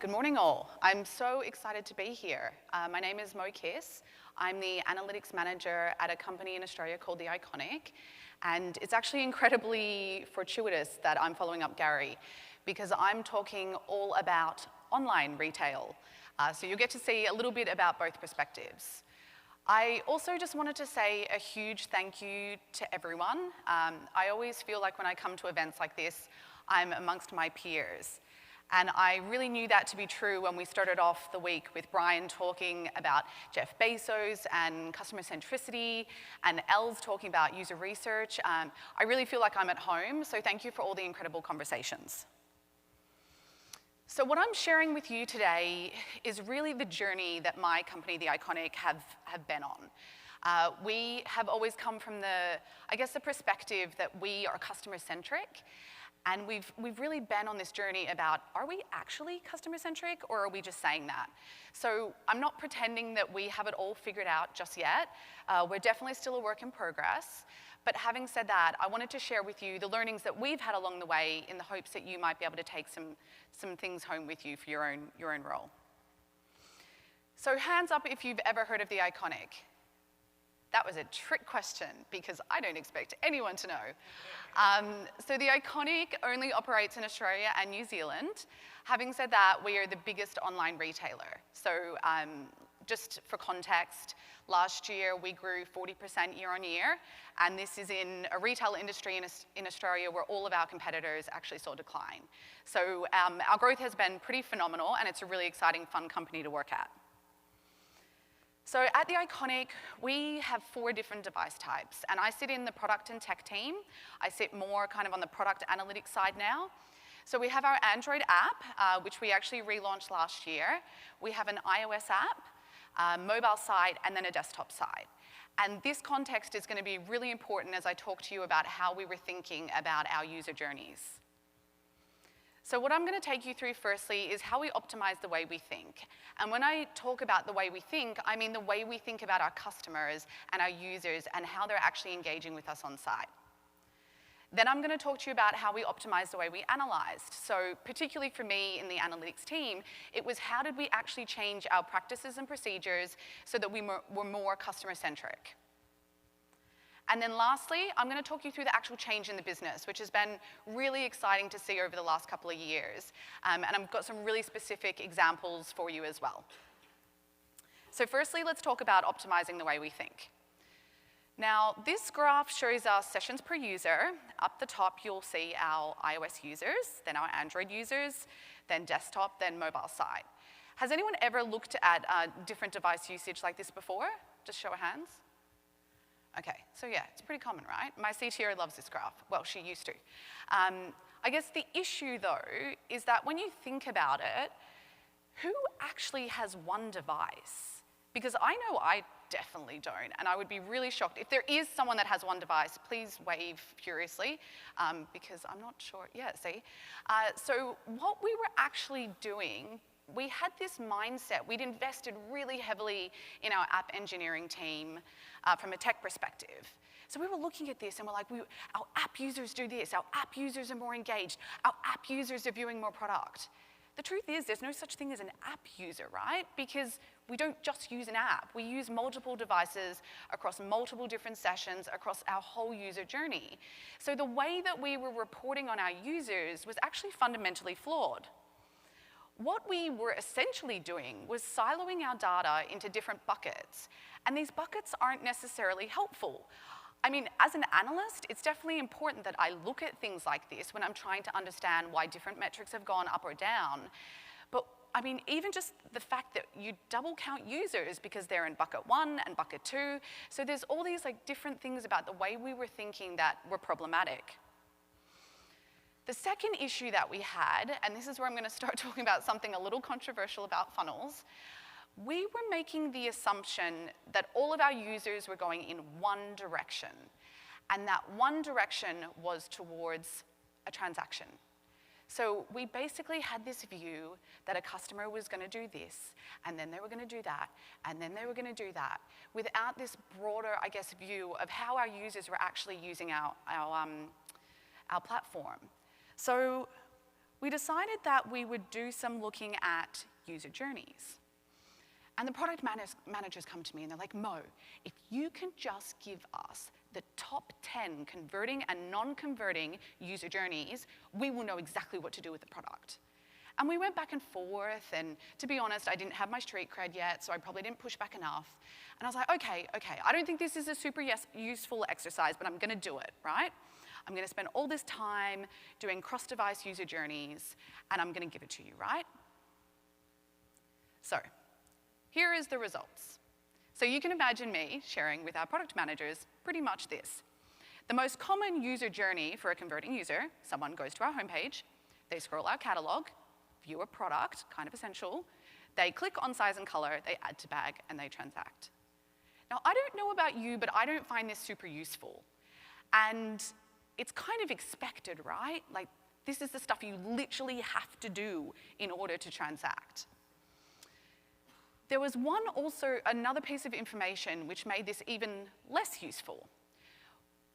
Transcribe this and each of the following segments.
Good morning all. I'm so excited to be here. My name is Mo Kiss. I'm the analytics manager at a company in Australia called The Iconic. And it's actually incredibly fortuitous that I'm following up Gary because I'm talking all about online retail. So you'll get to see a little bit about both perspectives. I also just wanted to say a huge thank you to everyone. I always feel like when I come to events like this, I'm amongst my peers. And I really knew that to be true when we started off the week with Brian talking about Jeff Bezos and customer centricity, and Els talking about user research. I really feel like I'm at home, so thank you for all the incredible conversations. So what I'm sharing with you today is really the journey that my company, The Iconic, have been on. We have always come from the perspective that we are customer-centric. And we've really been on this journey about, are we actually customer-centric or are we just saying that? So I'm not pretending that we have it all figured out just yet. We're definitely still a work in progress. But having said that, I wanted to share with you the learnings that we've had along the way in the hopes that you might be able to take some things home with you for your own role. So hands up if you've ever heard of The Iconic. That was a trick question because I don't expect anyone to know. So The Iconic only operates in Australia and New Zealand. Having said that, we are the biggest online retailer. So just for context, last year we grew 40% year on year, and this is in a retail industry in Australia where all of our competitors actually saw decline. So our growth has been pretty phenomenal, and it's a really exciting, fun company to work at. So at The Iconic, we have 4 different device types, and I sit in the product and tech team. I sit more kind of on the product analytics side now. So we have our Android app, which we actually relaunched last year. We have an iOS app, mobile side, and then a desktop side. And this context is going to be really important as I talk to you about how we were thinking about our user journeys. So what I'm going to take you through firstly is how we optimize the way we think. And when I talk about the way we think, I mean the way we think about our customers and our users and how they're actually engaging with us on site. Then I'm going to talk to you about how we optimize the way we analyzed. So particularly for me in the analytics team, it was how did we actually change our practices and procedures so that we were more customer-centric. And then lastly, I'm going to talk you through the actual change in the business, which has been really exciting to see over the last couple of years. And I've got some really specific examples for you as well. So firstly, let's talk about optimizing the way we think. Now, this graph shows us sessions per user. Up the top, you'll see our iOS users, then our Android users, then desktop, then mobile side. Has anyone ever looked at different device usage like this before? Just show of hands. Okay, so yeah, it's pretty common, right? My CTO loves this graph. Well, she used to. I guess the issue, though, is that when you think about it, who actually has one device? Because I know I definitely don't, and I would be really shocked. If there is someone that has one device, please wave furiously, because I'm not sure. Yeah, see? So what we were actually doing, we had this mindset. We'd invested really heavily in our app engineering team from a tech perspective. So we were looking at this and we're like, our app users do this, our app users are more engaged, our app users are viewing more product. The truth is there's no such thing as an app user, right? Because we don't just use an app. We use multiple devices across multiple different sessions across our whole user journey. So the way that we were reporting on our users was actually fundamentally flawed. What we were essentially doing was siloing our data into different buckets, and these buckets aren't necessarily helpful. I mean, as an analyst, it's definitely important that I look at things like this when I'm trying to understand why different metrics have gone up or down. But I mean, even just the fact that you double count users because they're in bucket 1 and bucket 2, so there's all these like different things about the way we were thinking that were problematic. The second issue that we had, and this is where I'm going to start talking about something a little controversial about funnels, we were making the assumption that all of our users were going in one direction, and that one direction was towards a transaction. So we basically had this view that a customer was going to do this, and then they were going to do that, and then they were going to do that, without this broader, I guess, view of how our users were actually using our platform. So we decided that we would do some looking at user journeys. And the product managers come to me and they're like, Mo, if you can just give us the top 10 converting and non-converting user journeys, we will know exactly what to do with the product. And we went back and forth, and to be honest, I didn't have my street cred yet, so I probably didn't push back enough. And I was like, okay, I don't think this is a super useful exercise, but I'm gonna do it, right? I'm gonna spend all this time doing cross-device user journeys, and I'm gonna give it to you, right? So, here is the results. So you can imagine me sharing with our product managers pretty much this. The most common user journey for a converting user, someone goes to our homepage, they scroll our catalog, view a product, kind of essential, they click on size and color, they add to bag, and they transact. Now, I don't know about you, but I don't find this super useful. And it's kind of expected, right? Like, this is the stuff you literally have to do in order to transact. There was another piece of information which made this even less useful.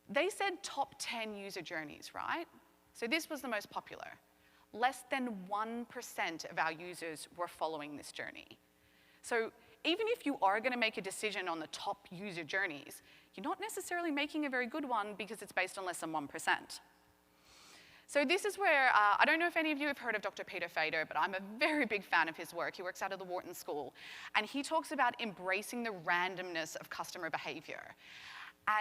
They said top 10 user journeys, right? So this was the most popular. Less than 1% of our users were following this journey. So even if you are going to make a decision on the top user journeys, you're not necessarily making a very good one because it's based on less than 1%. So this is where, I don't know if any of you have heard of Dr. Peter Fader, but I'm a very big fan of his work. He works out of the Wharton School, and he talks about embracing the randomness of customer behavior.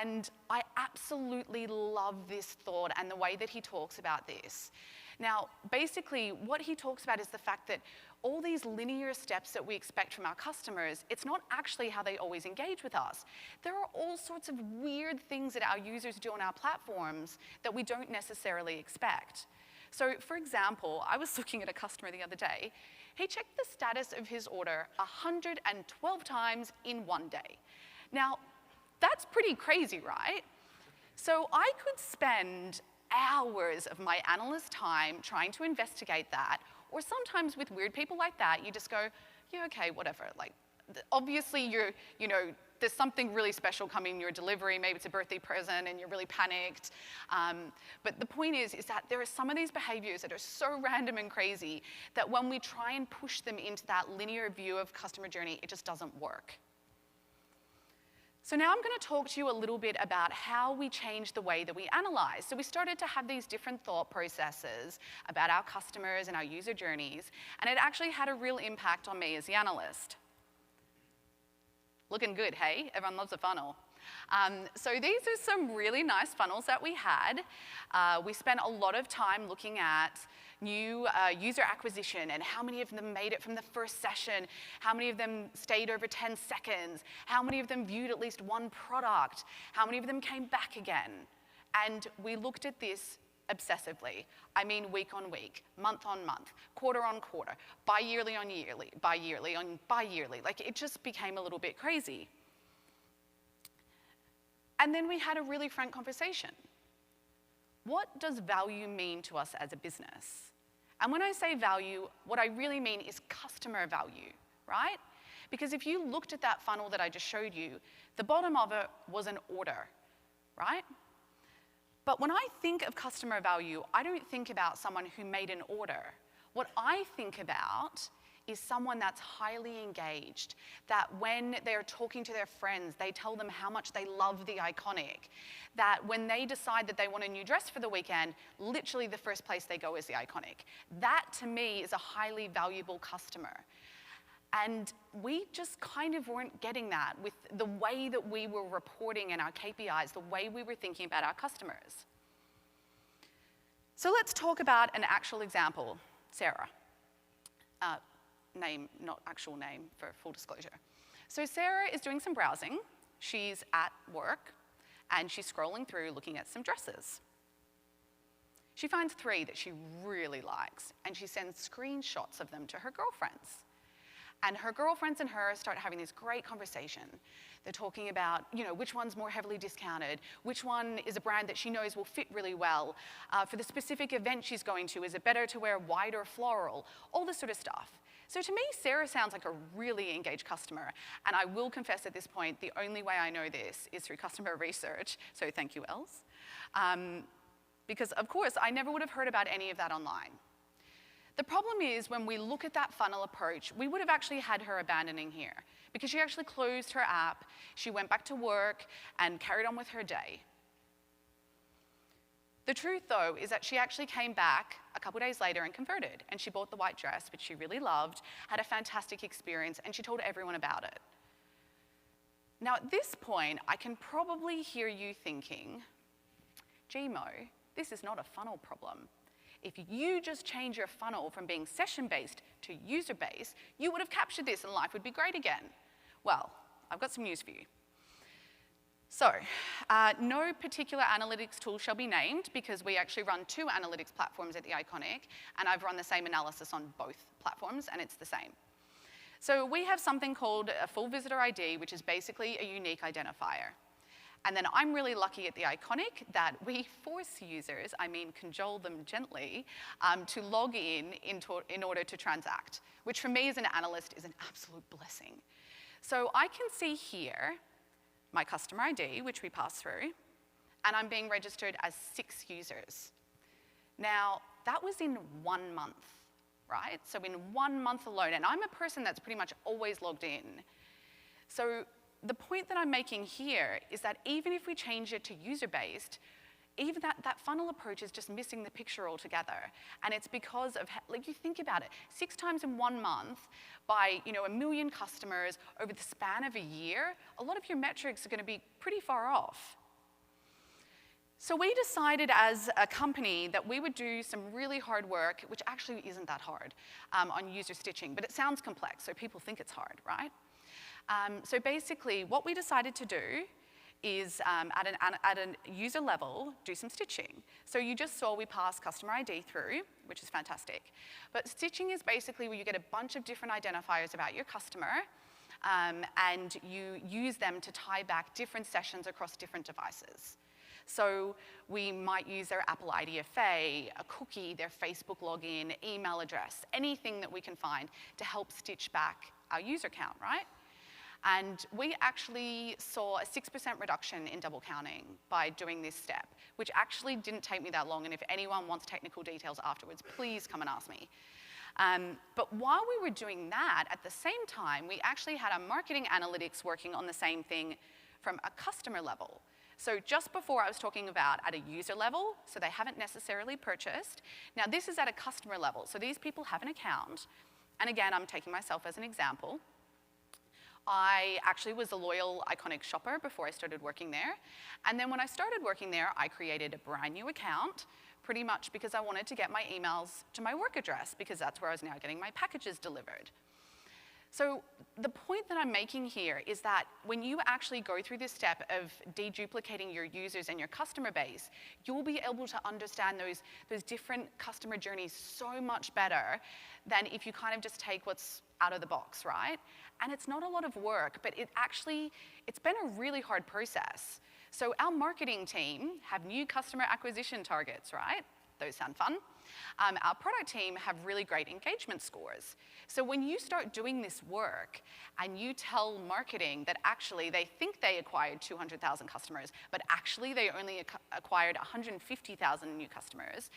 And I absolutely love this thought and the way that he talks about this. Now, basically, what he talks about is the fact that all these linear steps that we expect from our customers, it's not actually how they always engage with us. There are all sorts of weird things that our users do on our platforms that we don't necessarily expect. So, for example, I was looking at a customer the other day. He checked the status of his order 112 times in one day. Now, that's pretty crazy, right? So I could spend hours of my analyst time trying to investigate that, or sometimes with weird people like that, you just go, yeah, okay, whatever. Like, obviously, there's something really special coming in your delivery. Maybe it's a birthday present and you're really panicked. But the point is that there are some of these behaviors that are so random and crazy that when we try and push them into that linear view of customer journey, it just doesn't work. So now I'm going to talk to you a little bit about how we changed the way that we analyze. So we started to have these different thought processes about our customers and our user journeys, and it actually had a real impact on me as the analyst. Looking good, hey? Everyone loves a funnel. So these are some really nice funnels that we had. We spent a lot of time looking at new user acquisition and how many of them made it from the first session, how many of them stayed over 10 seconds, how many of them viewed at least one product, how many of them came back again. And we looked at this obsessively. I mean week on week, month on month, quarter on quarter, bi-yearly on yearly, bi-yearly on bi-yearly. Like, it just became a little bit crazy. And then we had a really frank conversation. What does value mean to us as a business? And when I say value, what I really mean is customer value, right? Because if you looked at that funnel that I just showed you, the bottom of it was an order, right? But when I think of customer value, I don't think about someone who made an order. What I think about is someone that's highly engaged, that when they're talking to their friends, they tell them how much they love the Iconic, that when they decide that they want a new dress for the weekend, literally the first place they go is the Iconic. That, to me, is a highly valuable customer. And we just kind of weren't getting that with the way that we were reporting in our KPIs, the way we were thinking about our customers. So let's talk about an actual example. Sarah. Name, not actual name, for full disclosure. So Sarah is doing some browsing. She's at work, and she's scrolling through looking at some dresses. She finds 3 that she really likes, and she sends screenshots of them to her girlfriends. And her girlfriends and her start having this great conversation. They're talking about, which one's more heavily discounted, which one is a brand that she knows will fit really well. For the specific event she's going to, is it better to wear white or floral? All this sort of stuff. So to me, Sarah sounds like a really engaged customer. And I will confess at this point, the only way I know this is through customer research. So thank you, Els. Because of course, I never would have heard about any of that online. The problem is when we look at that funnel approach, we would have actually had her abandoning here because she actually closed her app, she went back to work and carried on with her day. The truth, though, is that she actually came back a couple days later and converted, and she bought the white dress, which she really loved, had a fantastic experience, and she told everyone about it. Now, at this point, I can probably hear you thinking, gee, Mo, this is not a funnel problem. If you just change your funnel from being session-based to user-based, you would have captured this and life would be great again. Well, I've got some news for you. So, no particular analytics tool shall be named because we actually run 2 analytics platforms at The Iconic, and I've run the same analysis on both platforms, and it's the same. So we have something called a full visitor ID, which is basically a unique identifier. And then I'm really lucky at The Iconic that we force users, I mean cajole them gently, to log in order to transact, which for me as an analyst is an absolute blessing. So I can see here my customer ID, which we pass through, and I'm being registered as 6 users. Now, that was in 1 month, right? So in 1 month alone, and I'm a person that's pretty much always logged in. So the point that I'm making here is that even if we change it to user-based, even that funnel approach is just missing the picture altogether. And it's because of, like, you think about it, 6 times in 1 month by, 1 million customers over the span of a year, a lot of your metrics are going to be pretty far off. So we decided as a company that we would do some really hard work, which actually isn't that hard, on user stitching, but it sounds complex, so people think it's hard, right? So basically, what we decided to do is at a user level, do some stitching. So you just saw we pass customer ID through, which is fantastic. But stitching is basically where you get a bunch of different identifiers about your customer, and you use them to tie back different sessions across different devices. So we might use their Apple IDFA, a cookie, their Facebook login, email address, anything that we can find to help stitch back our user count, right? And we actually saw a 6% reduction in double counting by doing this step, which actually didn't take me that long. And if anyone wants technical details afterwards, please come and ask me. But while we were doing that, at the same time, we actually had our marketing analytics working on the same thing from a customer level. So just before I was talking about at a user level, so they haven't necessarily purchased. Now this is at a customer level. So these people have an account. And again, I'm taking myself as an example. I actually was a loyal Iconic shopper before I started working there. And then when I started working there, I created a brand new account, pretty much because I wanted to get my emails to my work address, because that's where I was now getting my packages delivered. So the point that I'm making here is that when you actually go through this step of deduplicating your users and your customer base, you'll be able to understand those different customer journeys so much better than if you kind of just take what's out of the box, right? And it's not a lot of work, but it's been a really hard process. So our marketing team have new customer acquisition targets, right? Those sound fun. Our product team have really great engagement scores. So when you start doing this work and you tell marketing that actually they think they acquired 200,000 customers, but actually they only acquired 150,000 new customers,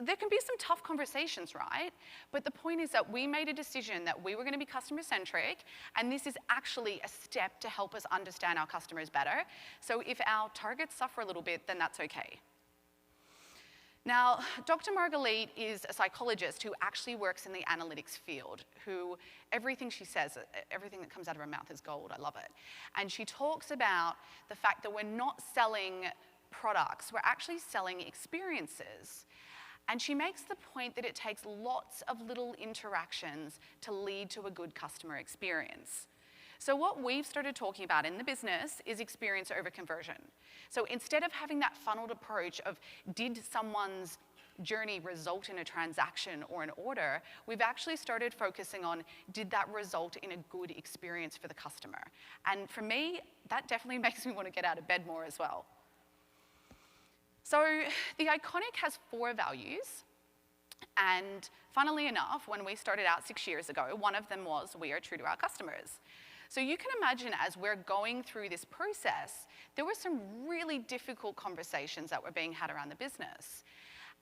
there can be some tough conversations, right? But the point is that we made a decision that we were going to be customer-centric, and this is actually a step to help us understand our customers better. So if our targets suffer a little bit, then that's okay. Now, Dr. Margalit is a psychologist who actually works in the analytics field, who everything she says, everything that comes out of her mouth is gold. I love it. And she talks about the fact that we're not selling products, we're actually selling experiences. And she makes the point that it takes lots of little interactions to lead to a good customer experience. So what we've started talking about in the business is experience over conversion. So instead of having that funneled approach of did someone's journey result in a transaction or an order, we've actually started focusing on did that result in a good experience for the customer. And for me, that definitely makes me want to get out of bed more as well. So The Iconic has 4 values. And funnily enough, when we started out 6 years ago, one of them was we are true to our customers. So you can imagine as we're going through this process, there were some really difficult conversations that were being had around the business.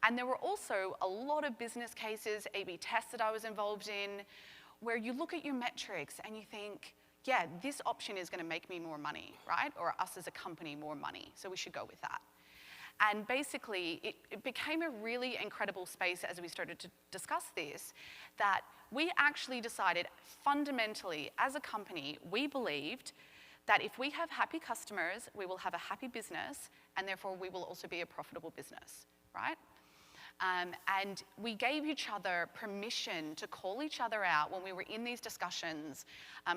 And there were also a lot of business cases, A/B tests that I was involved in, where you look at your metrics and you think, yeah, this option is going to make me more money, right? Or us as a company more money, so we should go with that. And basically, it became a really incredible space as we started to discuss this, that we actually decided fundamentally, as a company, we believed that if we have happy customers, we will have a happy business, and therefore we will also be a profitable business, right? And we gave each other permission to call each other out when we were in these discussions.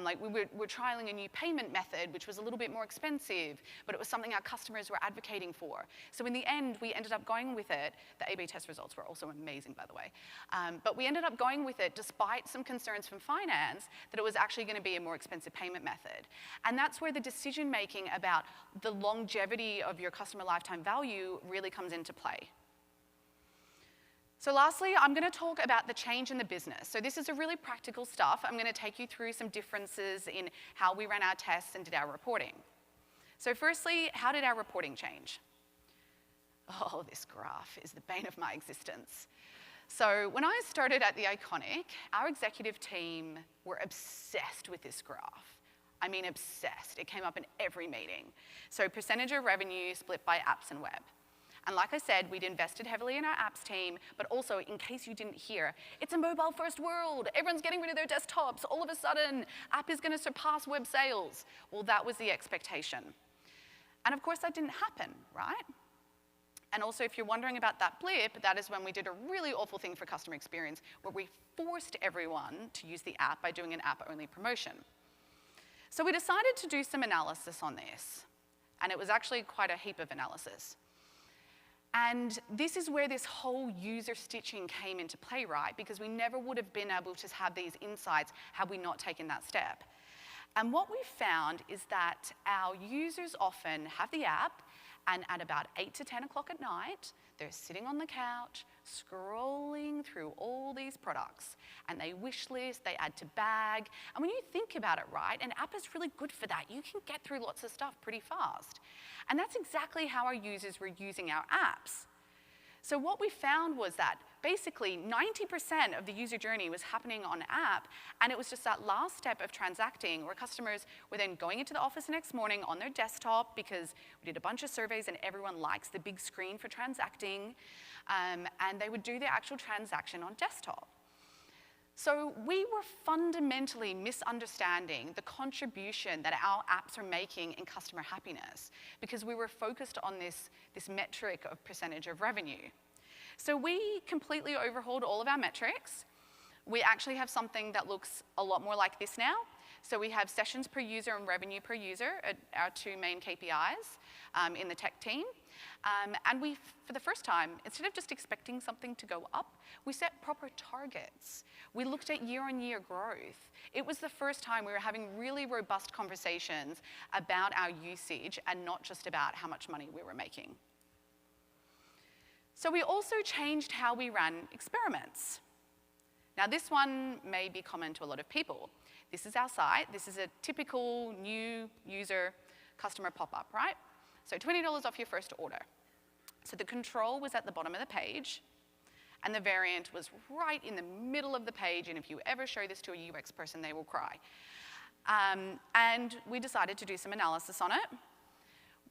Like we were trialing a new payment method, which was a little bit more expensive, but it was something our customers were advocating for. So in the end, we ended up going with it. The A/B test results were also amazing, by the way. But we ended up going with it despite some concerns from finance that it was actually going to be a more expensive payment method. And that's where the decision making about the longevity of your customer lifetime value really comes into play. So lastly, I'm going to talk about the change in the business. So this is a really practical stuff. I'm going to take you through some differences in how we ran our tests and did our reporting. So firstly, how did our reporting change? Oh, this graph is the bane of my existence. So when I started at The Iconic, our executive team were obsessed with this graph. I mean, obsessed. It came up in every meeting. So percentage of revenue split by apps and web. And like I said, we'd invested heavily in our apps team, but also, in case you didn't hear, it's a mobile-first world. Everyone's getting rid of their desktops. All of a sudden, app is going to surpass web sales. Well, that was the expectation. And of course, that didn't happen, right? And also, if you're wondering about that blip, that is when we did a really awful thing for customer experience, where we forced everyone to use the app by doing an app-only promotion. So we decided to do some analysis on this. And it was actually quite a heap of analysis. And this is where this whole user stitching came into play, right? Because we never would have been able to have these insights had we not taken that step. And what we found is that our users often have the app, and at about 8 to 10 o'clock at night, they're sitting on the couch, scrolling through all these products. And they wish list, they add to bag. And when you think about it, right, an app is really good for that. You can get through lots of stuff pretty fast. And that's exactly how our users were using our apps. So what we found was that basically 90% of the user journey was happening on app, and it was just that last step of transacting where customers were then going into the office the next morning on their desktop, because we did a bunch of surveys and everyone likes the big screen for transacting, and they would do their actual transaction on desktop. So we were fundamentally misunderstanding the contribution that our apps are making in customer happiness, because we were focused on this metric of percentage of revenue. So we completely overhauled all of our metrics. We actually have something that looks a lot more like this now. So we have sessions per user and revenue per user, our two main KPIs in the tech team. And we, for the first time, instead of just expecting something to go up, we set proper targets. We looked at year-on-year growth. It was the first time we were having really robust conversations about our usage and not just about how much money we were making. So we also changed how we ran experiments. Now, this one may be common to a lot of people. This is our site. This is a typical new user customer pop-up, right? So $20 off your first order. So the control was at the bottom of the page, and the variant was right in the middle of the page, and if you ever show this to a UX person, they will cry. And we decided to do some analysis on it.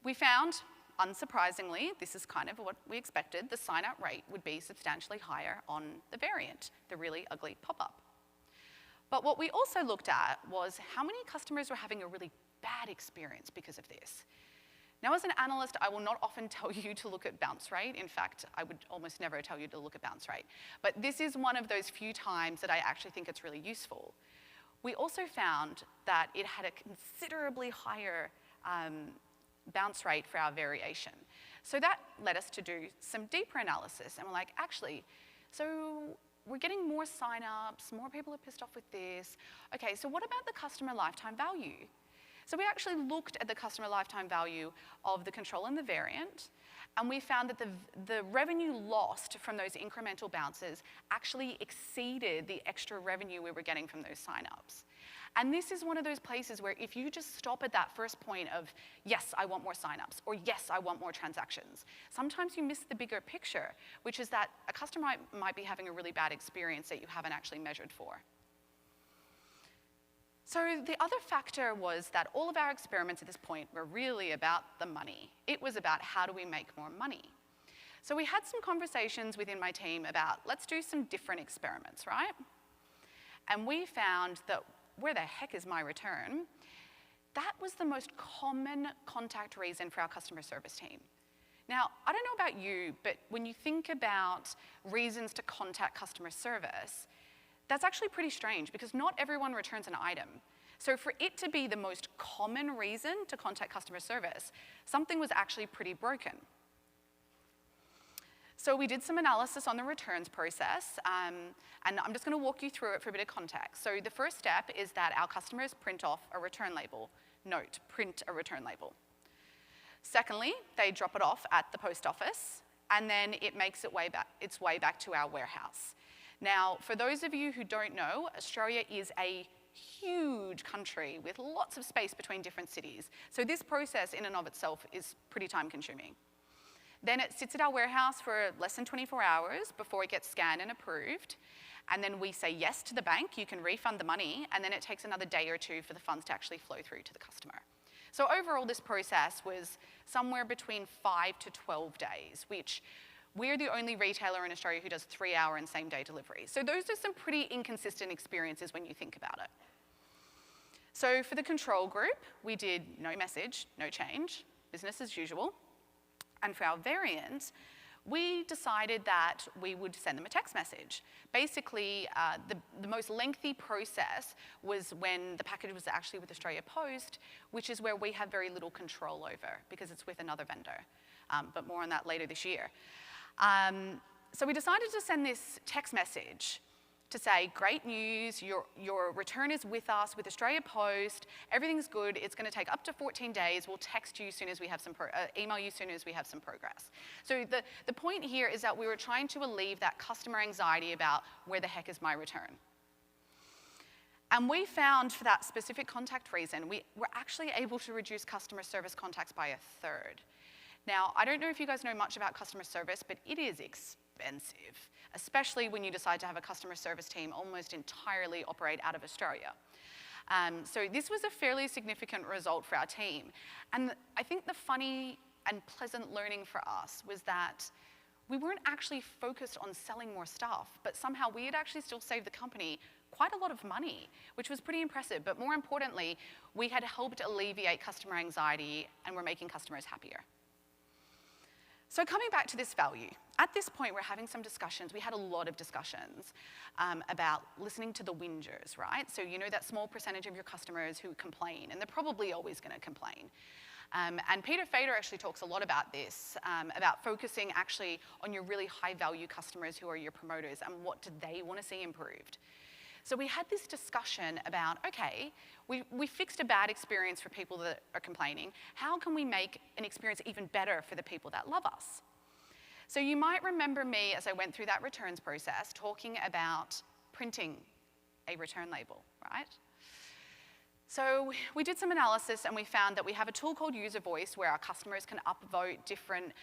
We found, unsurprisingly, this is kind of what we expected, the sign-up rate would be substantially higher on the variant, the really ugly pop-up. But what we also looked at was how many customers were having a really bad experience because of this. Now, as an analyst, I will not often tell you to look at bounce rate. In fact, I would almost never tell you to look at bounce rate. But this is one of those few times that I actually think it's really useful. We also found that it had a considerably higher bounce rate for our variation. So that led us to do some deeper analysis. And we're like, actually, so we're getting more signups, more people are pissed off with this. Okay, so what about the customer lifetime value? So we actually looked at the customer lifetime value of the control and the variant, and we found that the revenue lost from those incremental bounces actually exceeded the extra revenue we were getting from those signups. And this is one of those places where if you just stop at that first point of, yes, I want more signups, or yes, I want more transactions, sometimes you miss the bigger picture, which is that a customer might be having a really bad experience that you haven't actually measured for. So the other factor was that all of our experiments at this point were really about the money. It was about how do we make more money. So we had some conversations within my team about, let's do some different experiments, right? And we found that where the heck is my return? That was the most common contact reason for our customer service team. Now, I don't know about you, but when you think about reasons to contact customer service, that's actually pretty strange because not everyone returns an item. So for it to be the most common reason to contact customer service, something was actually pretty broken. So we did some analysis on the returns process, and I'm just going to walk you through it for a bit of context. So the first step is that our customers print off a return label. Note, print a return label. Secondly, they drop it off at the post office, and then it makes its way back to our warehouse. Now, for those of you who don't know, Australia is a huge country with lots of space between different cities. So this process in and of itself is pretty time-consuming. Then it sits at our warehouse for less than 24 hours before it gets scanned and approved. And then we say yes to the bank, you can refund the money, and then it takes another day or two for the funds to actually flow through to the customer. So overall, this process was somewhere between 5 to 12 days, which we're the only retailer in Australia who does 3-hour and same-day delivery. So those are some pretty inconsistent experiences when you think about it. So for the control group, we did no message, no change, business as usual. And for our variants, we decided that we would send them a text message. Basically, the most lengthy process was when the package was actually with Australia Post, which is where we have very little control over because it's with another vendor, but more on that later this year. So we decided to send this text message to say, great news, your return is with us, with Australia Post, everything's good, it's going to take up to 14 days, we'll text you as soon as we have some, email you as soon as we have some progress. So the point here is that we were trying to alleviate that customer anxiety about where the heck is my return. And we found for that specific contact reason, we were actually able to reduce customer service contacts by 1/3. Now, I don't know if you guys know much about customer service, but it is expensive, especially when you decide to have a customer service team almost entirely operate out of Australia. So this was a fairly significant result for our team. And I think the funny and pleasant learning for us was that we weren't actually focused on selling more stuff, but somehow we had actually still saved the company quite a lot of money, which was pretty impressive. But more importantly, we had helped alleviate customer anxiety and we're making customers happier. So coming back to this value, at this point we're having some discussions, we had a lot of discussions about listening to the whingers, right? So you know that small percentage of your customers who complain, and they're probably always going to complain. And Peter Fader actually talks a lot about this, about focusing actually on your really high value customers who are your promoters and what do they want to see improved. So we had this discussion about, okay, we fixed a bad experience for people that are complaining. How can we make an experience even better for the people that love us? So you might remember me as I went through that returns process talking about printing a return label, right? So we did some analysis and we found that we have a tool called User Voice where our customers can upvote different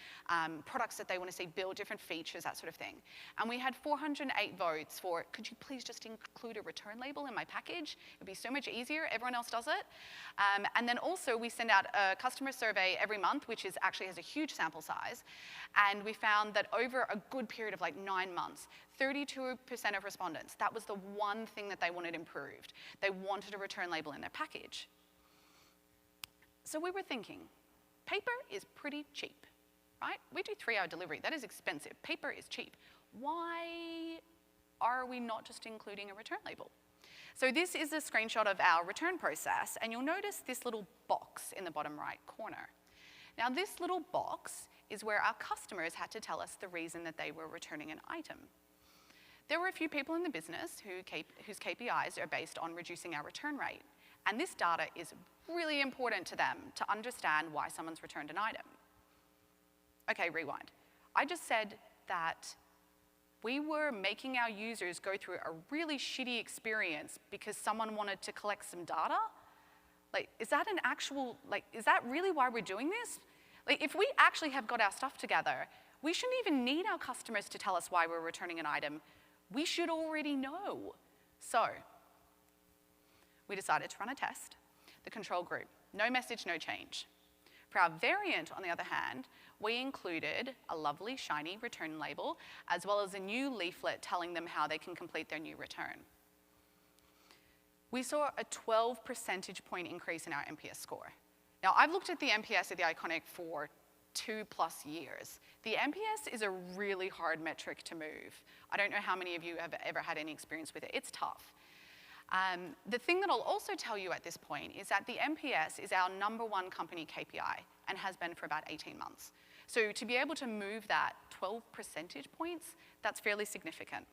products that they want to see build, different features, that sort of thing. And we had 408 votes for, could you please just include a return label in my package? It'd be so much easier, everyone else does it. And then also we send out a customer survey every month, which actually has a huge sample size. And we found that over a good period of like 9 months, 32% of respondents, that was the one thing that they wanted improved. They wanted a return label in their package. So we were thinking, paper is pretty cheap, right? We do 3-hour delivery, that is expensive. Paper is cheap. Why are we not just including a return label? So this is a screenshot of our return process, and you'll notice this little box in the bottom right corner. Now this little box is where our customers had to tell us the reason that they were returning an item. There were a few people in the business whose KPIs are based on reducing our return rate. And this data is really important to them to understand why someone's returned an item. Okay, rewind. I just said that we were making our users go through a really shitty experience because someone wanted to collect some data? Like, is that really why we're doing this? Like, if we actually have got our stuff together, we shouldn't even need our customers to tell us why we're returning an item. We should already know. So, we decided to run a test. The control group, no message, no change. For our variant, on the other hand, we included a lovely, shiny return label, as well as a new leaflet telling them how they can complete their new return. We saw a 12 percentage point increase in our NPS score. Now, I've looked at the NPS at the Iconic for 2+ years. The NPS is a really hard metric to move. I don't know how many of you have ever had any experience with it. It's tough. The thing that I'll also tell you at this point is that the NPS is our #1 company KPI and has been for about 18 months. So to be able to move that 12 percentage points, that's fairly significant.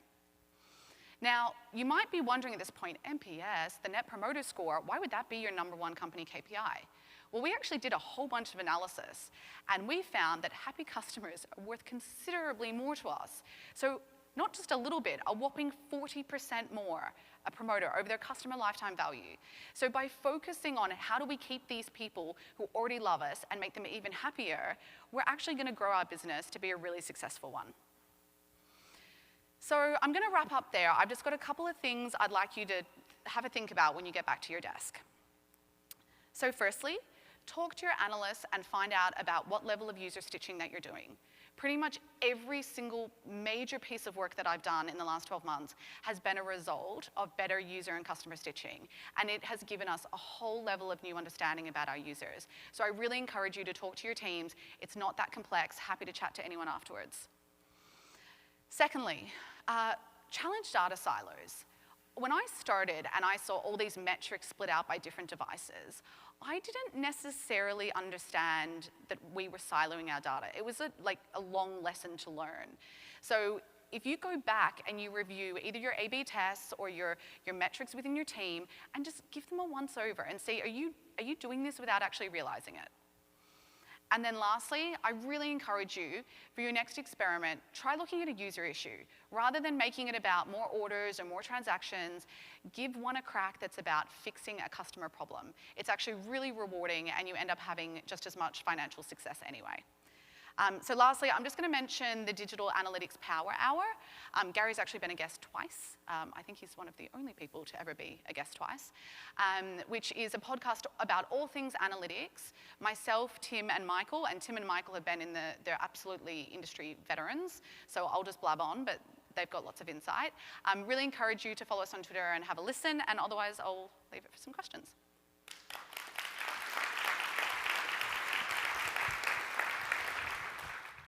Now, you might be wondering at this point, NPS, the Net Promoter Score, why would that be your #1 company KPI? Well, we actually did a whole bunch of analysis, and we found that happy customers are worth considerably more to us. So not just a little bit, a whopping 40% more a promoter over their customer lifetime value. So by focusing on how do we keep these people who already love us and make them even happier, we're actually going to grow our business to be a really successful one. So I'm going to wrap up there. I've just got a couple of things I'd like you to have a think about when you get back to your desk. So firstly, talk to your analysts and find out about what level of user stitching that you're doing. Pretty much every single major piece of work that I've done in the last 12 months has been a result of better user and customer stitching. And it has given us a whole level of new understanding about our users. So I really encourage you to talk to your teams. It's not that complex. Happy to chat to anyone afterwards. Secondly, challenge data silos. When I started and I saw all these metrics split out by different devices, I didn't necessarily understand that we were siloing our data. It was a long lesson to learn. So if you go back and you review either your A/B tests or your metrics within your team and just give them a once-over and see, are you doing this without actually realizing it? And then lastly, I really encourage you, for your next experiment, try looking at a user issue. Rather than making it about more orders or more transactions, give one a crack that's about fixing a customer problem. It's actually really rewarding, and you end up having just as much financial success anyway. So lastly, I'm just going to mention the Digital Analytics Power Hour. Gary's actually been a guest twice. I think he's one of the only people to ever be a guest twice, which is a podcast about all things analytics. Myself, Tim, and Michael, and Tim and Michael have been they're absolutely industry veterans, so I'll just blab on, but they've got lots of insight. Really encourage you to follow us on Twitter and have a listen, and otherwise I'll leave it for some questions.